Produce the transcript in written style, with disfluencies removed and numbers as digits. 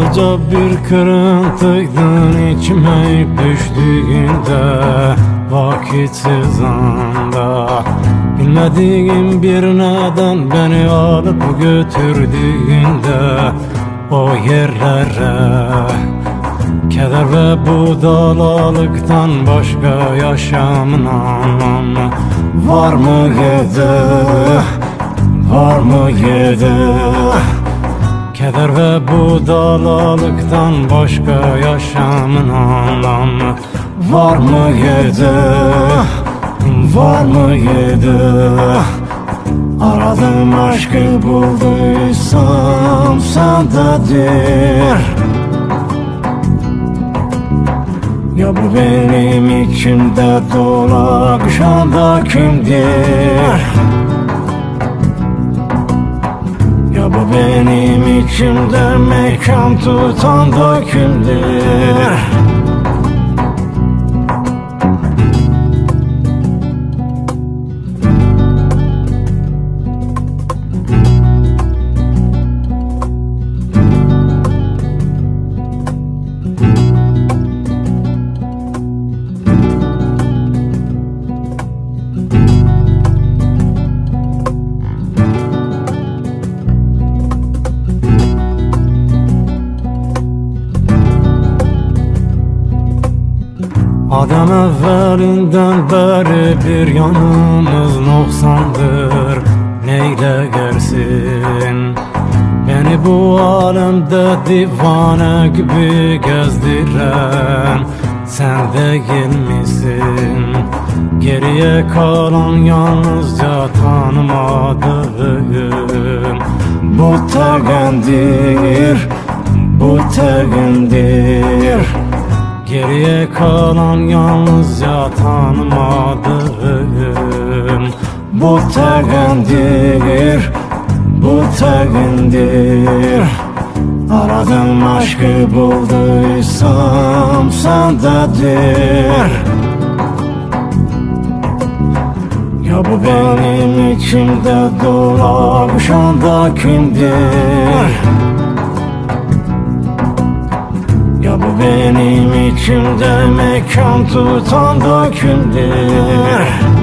Yalnızca bir kırıntıydın içime düştüğünde, vakitsiz anda. Bilmediğim bir neden beni alıp götürdüğünde o yerlere, keder ve bu dalalıktan başka yaşamın anlamı var mıydı? Var mıydı? Keder ve bu dalalıktan başka yaşamın anlamı var mıydı? Var mıydı? Aradım aşkı bulduysam sendedir. Ya bu benim içimde dolaşan da kimdir? Ya bu benim içimde mekan tutan da kimdir? Adem evvelinden beri bir yanımız noksandır. Neyle gersin beni bu alemde divane gibi gezdiren sen değil misin? Geriye kalan yalnızca tanımadığım bu tegendir, bu tegendir. Geriye kalan yalnızca tanımadığım bu tegendir, bu tegendir. Aradım aşkı bulduysam sendedir. Ya bu benim içimde dolaşan da kimdir? Ya bu benim içimde mekan tutan da kimdir?